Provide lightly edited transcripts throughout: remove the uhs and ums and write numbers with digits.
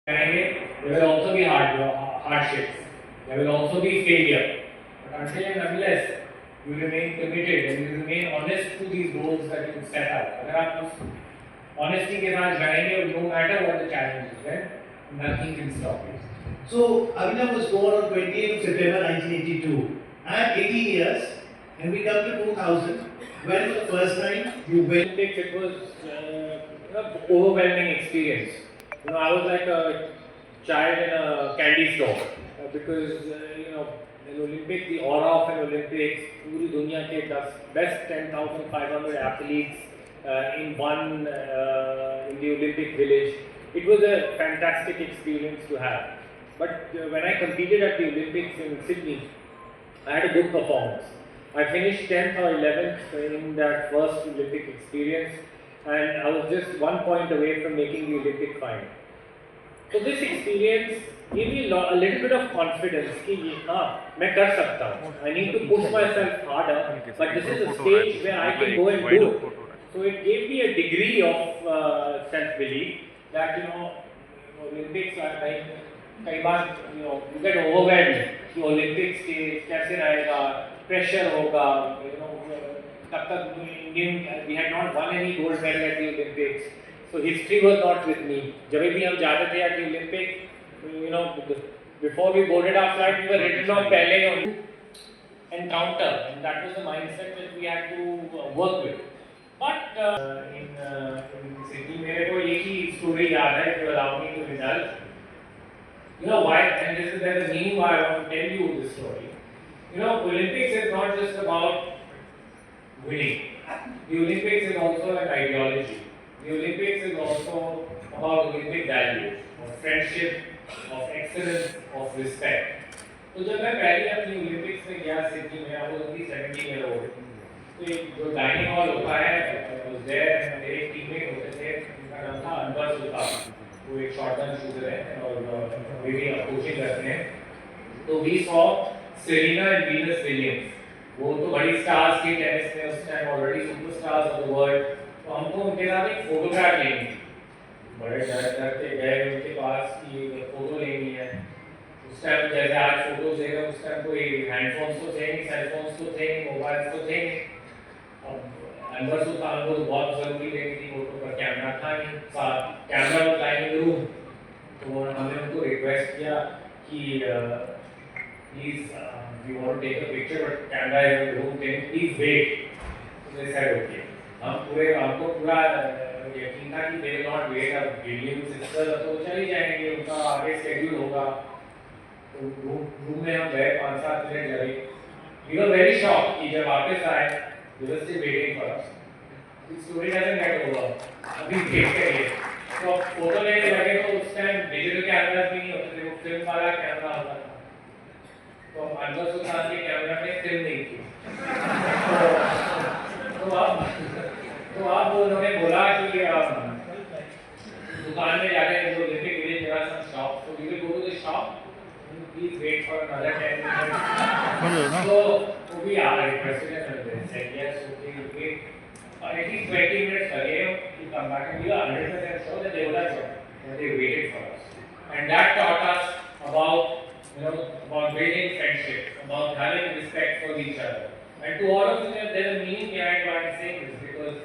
There will also be hardships. There will also be failure. But until and unless you remain committed and you remain honest to these goals that you set out, अगर आप उस honesty के साथ जाएंगे, no matter what the challenge is, then nothing can stop you. So Abhinav was born on 28th of September 1982. I have 18 years, and we come to 2000. When for the first time you went? It was an overwhelming experience. I was like a child in a candy store because in Olympics, the aura of an Olympics, पूरी दुनिया के best 10,500 athletes in one in the Olympic village. It was a fantastic experience to have. But when I competed at the Olympics in Sydney, I had a good performance. I finished 10th or 11th in that first Olympic experience, and I was just 1 point away from making the Olympic final. So this experience gave me a little bit of confidence कि हाँ मैं कर सकता हूँ. I need to push myself harder, but this is a stage where I can go and do it. So it gave me a degree of self-belief that Olympics are like कई बार you get overwhelmed कि Olympics stage कैसे रहेगा, pressure होगा, तब तक we had not won any gold medal at the Olympics. So history was not with me. जब भी हम जाते थे at the Olympics, before we boarded our flight, we were written off पहले on encounter, and that was the mindset that we had to work with. But in Sydney, मेरे को एक ही story याद है जो allow me to indulge. Why? And there's a meaning why I want to tell you this story. Olympics is not just about winning. The Olympics is also an ideology. The Olympics is also about Olympic values, of friendship, of excellence, of respect. तो जब मैं पहले अपनी Olympics में गया Sydney में, I was only 17 years old. तो एक जो डाइनिंग हॉल होता है, I was there, मेरे एक टीममेट होते थे, उनका नाम था अनवर सुल्तान. वो एक शॉटगन शूटर है और वे भी कोचिंग करते हैं. तो we saw Serena and Venus Williams. वो तो बड़ी स्टार्स थी टेनिस में उस time, already superstars of the world. तो हमको उनके साथ एक फोटोग्राफ लेनी थी. बड़े डरते गए उनके पास कि फोटो लेनी है. उस टाइम जैसे आज फोटोज लेगा, उस टाइम कोई हैंडफोन्स तो थे नहीं, सेलफोन्स तो थे नहीं, मोबाइल्स तो थे नहीं. अब अनवर सुल्तान को बहुत जरूरी लेनी थी फोटो, पर कैमरा था नहीं साथ. Camera was lying in the room. तो हमने उनको रिक्वेस्ट किया कि please we want to take a picture, but camera is in the room. Can you please wait? So they said okay. हमको पूरा यकीन था कि they will not wait. अब विलियम सिस्टर तो चली जाएंगे, उनका आगे शेड्यूल होगा. तो रूम में हम गए, 5-7 मिनट लगे. We were very shocked कि जब वापस आए, they were still waiting for us. This story doesn't get over. अभी वेट करिए. तो फोटो लेने लगे तो उस टाइम डिजिटल कैमरास भी नहीं होते थे, वो फिल्म वाला कैमरा होता था. तो अनवर सुल्तान के कैमरा में फिल्म नहीं थी. तो अब उन्होंने बोला कि दुकान में जाके जो Olympic village there are some shops, so we will go to the shop. Please wait for another 10 minutes. So we are requested and said yes, okay, wait. At least 20 minutes lage to come back, and we are 100% sure that they would have joined, and they waited for us. And that taught us about building friendship, about having respect for each other. And to all of you, there's a meaning behind why I'm saying this, because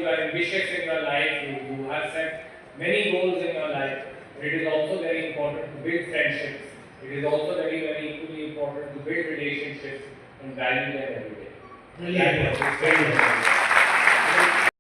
you are ambitious in your life, you have set many goals in your life. But it is also very important to build friendships. It is also very, very equally important to build relationships and value them every day. Really, it's very important.